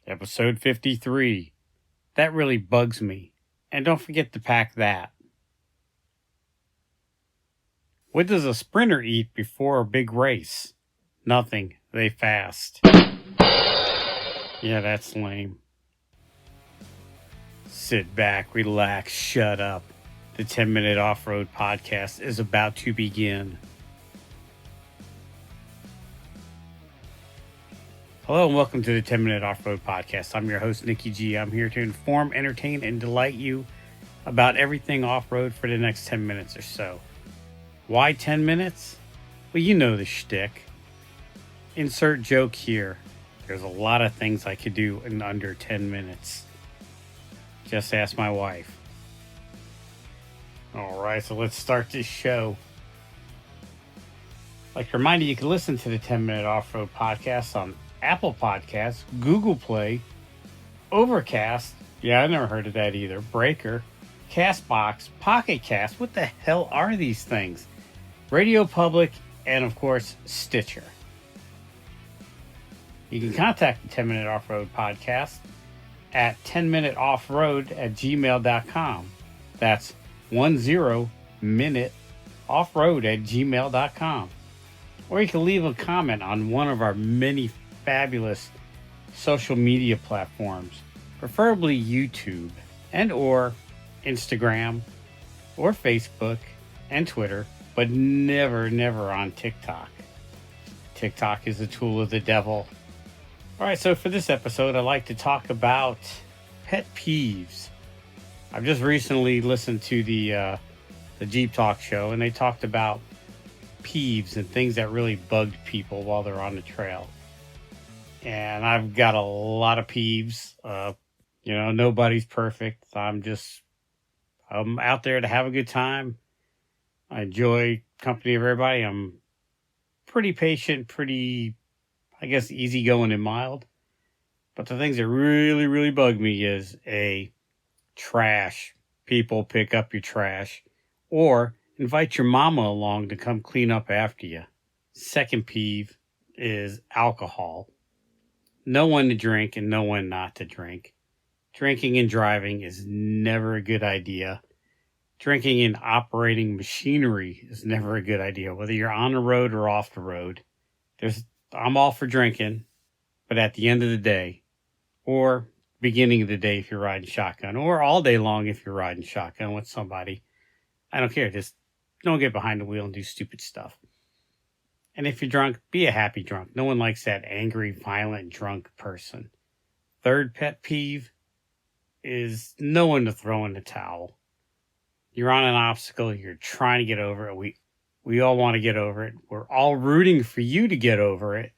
Episode 53. That really bugs me. And don't forget to pack that. What does a sprinter eat before a big race? Nothing. They fast. Yeah, that's lame. Sit back, relax, shut up. The 10-minute off-road podcast is about to begin. Hello and welcome to the 10-minute off-road podcast. I'm your host, Nikki G. I'm here to inform, entertain, and delight you about everything off-road for the next 10 minutes or so. Why 10 minutes? Well, you know the shtick. Insert joke here. There's a lot of things I could do in under 10 minutes. Just ask my wife. Alright, so let's start this show. I'd like to remind you can listen to the 10-minute off-road podcast on Apple Podcasts, Google Play, Overcast, yeah, I never heard of that either, Breaker, Castbox, Pocket Cast, what the hell are these things? Radio Public, and of course, Stitcher. You can contact the 10-minute off-road podcast at 10minuteoffroad@gmail.com. That's 10minuteoffroad@gmail.com. Or you can leave a comment on one of our many fabulous social media platforms, preferably YouTube and or Instagram or Facebook and Twitter, but never on TikTok. TikTok is a tool of the devil. All right, so for this episode, I'd like to talk about pet peeves. I've just recently listened to the Jeep Talk show, and they talked about peeves and things that really bugged people while they're on the trail. And I've got a lot of peeves. Nobody's perfect. I'm out there to have a good time. I enjoy company of everybody. I'm pretty patient, pretty, I guess, easygoing and mild. But the things that really bug me is trash. People pick up your trash. Or invite your mama along to come clean up after you. Second peeve is alcohol. Know when to drink and know when not to drink. Drinking and driving is never a good idea. Drinking and operating machinery is never a good idea, whether you're on the road or off the road. I'm all for drinking, but at the end of the day, or beginning of the day if you're riding shotgun, or all day long if you're riding shotgun with somebody, I don't care. Just don't get behind the wheel and do stupid stuff. And if you're drunk, be a happy drunk. No one likes that angry, violent, drunk person. Third pet peeve is no one to throw in the towel. You're on an obstacle. You're trying to get over it. We all want to get over it. We're all rooting for you to get over it.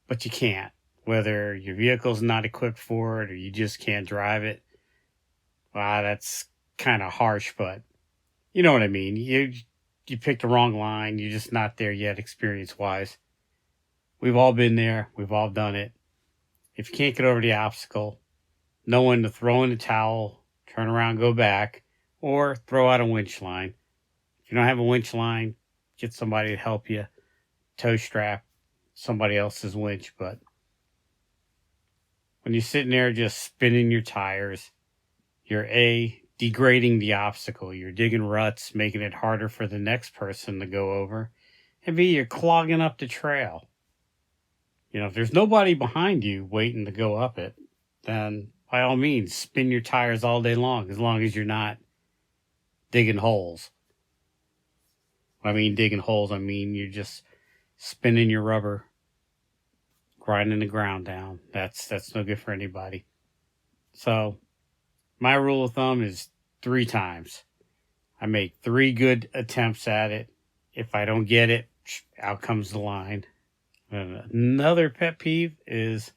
But you can't. Whether your vehicle's not equipped for it or you just can't drive it. Wow, that's kind of harsh, but you know what I mean. You picked the wrong line. You're just not there yet experience-wise. We've all been there. We've all done it. If you can't get over the obstacle, know when to throw in the towel, turn around, go back, or throw out a winch line. If you don't have a winch line, get somebody to help you. Tow strap somebody else's winch. But when you're sitting there just spinning your tires, you're degrading the obstacle. You're digging ruts, making it harder for the next person to go over. And B, you're clogging up the trail. If there's nobody behind you waiting to go up it, then by all means, spin your tires all day long as you're not digging holes. When I mean digging holes, I mean you're just spinning your rubber, grinding the ground down. That's no good for anybody. So my rule of thumb is 3 times. I make 3 good attempts at it. If I don't get it, out comes the line. And another pet peeve is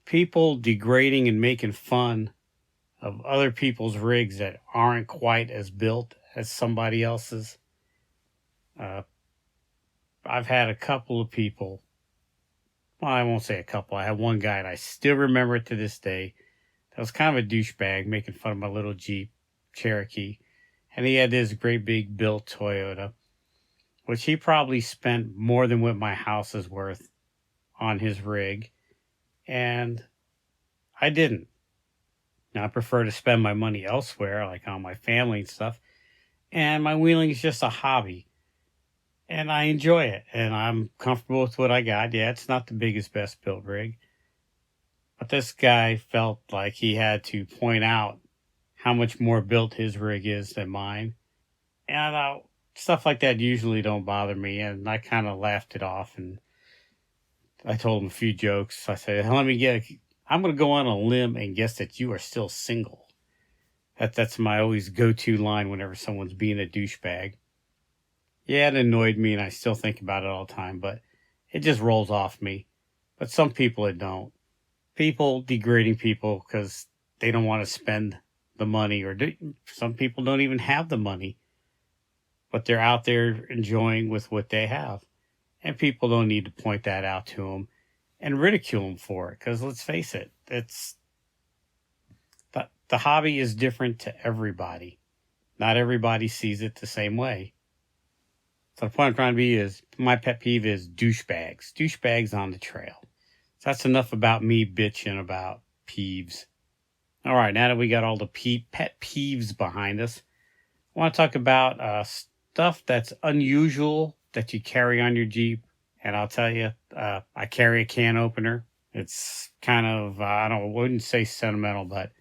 people degrading and making fun of other people's rigs that aren't quite as built as somebody else's. I've had a couple of people. Well, I won't say a couple. I had one guy, and I still remember it to this day. That was kind of a douchebag making fun of my little Jeep Cherokee. And he had this great big built Toyota, which he probably spent more than what my house is worth on his rig. And I didn't. Now, I prefer to spend my money elsewhere, like on my family and stuff. And my wheeling is just a hobby. And I enjoy it. And I'm comfortable with what I got. Yeah, it's not the biggest, best built rig. But this guy felt like he had to point out how much more built his rig is than mine. And stuff like that usually don't bother me. And I kind of laughed it off. And I told him a few jokes. I said, I'm going to go on a limb and guess that you are still single. That's my always go-to line whenever someone's being a douchebag. Yeah, it annoyed me, and I still think about it all the time, but it just rolls off me. But some people, it don't. People degrading people because they don't want to spend the money, some people don't even have the money, but they're out there enjoying with what they have. And people don't need to point that out to them and ridicule them for it, because let's face it, the hobby is different to everybody. Not everybody sees it the same way. So the point I'm trying to be is, my pet peeve is douchebags. Douchebags on the trail. So that's enough about me bitching about peeves. All right, now that we got all the pet peeves behind us, I want to talk about stuff that's unusual that you carry on your Jeep. And I'll tell you, I carry a can opener. It's kind of, wouldn't say sentimental, but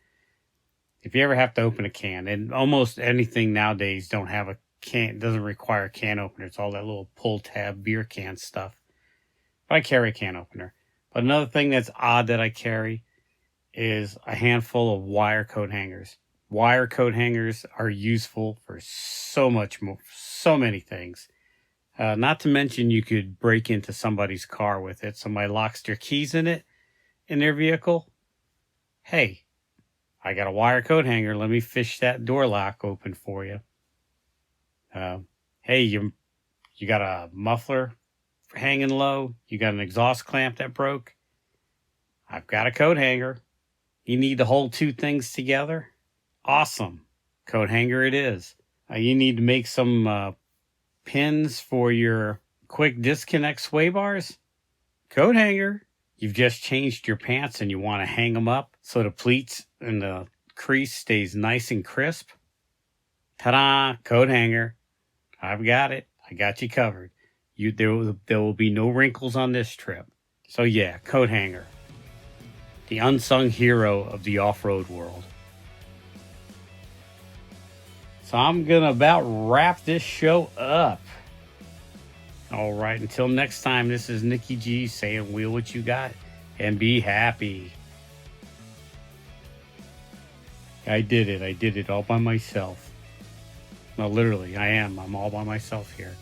if you ever have to open a can, and almost anything nowadays doesn't require a can opener. It's all that little pull tab beer can stuff. But I carry a can opener. But another thing that's odd that I carry is a handful of wire coat hangers. Wire coat hangers are useful for so much more, so many things. Not to mention you could break into somebody's car with it. Somebody locks their keys in their vehicle. Hey, I got a wire coat hanger. Let me fish that door lock open for you. Hey, you got a muffler hanging low. You got an exhaust clamp that broke. I've got a coat hanger. You need to hold two things together. Awesome. Coat hanger it is. You need to make some pins for your quick disconnect sway bars. Coat hanger. You've just changed your pants and you want to hang them up so the pleats and the crease stays nice and crisp. Ta-da! Coat hanger. I've got it. I got you covered. There will be no wrinkles on this trip. So yeah, coat hanger. The unsung hero of the off-road world. So I'm going to about wrap this show up. All right, until next time, this is Nikki G saying wheel what you got and be happy. I did it all by myself. No, literally, I am. I'm all by myself here.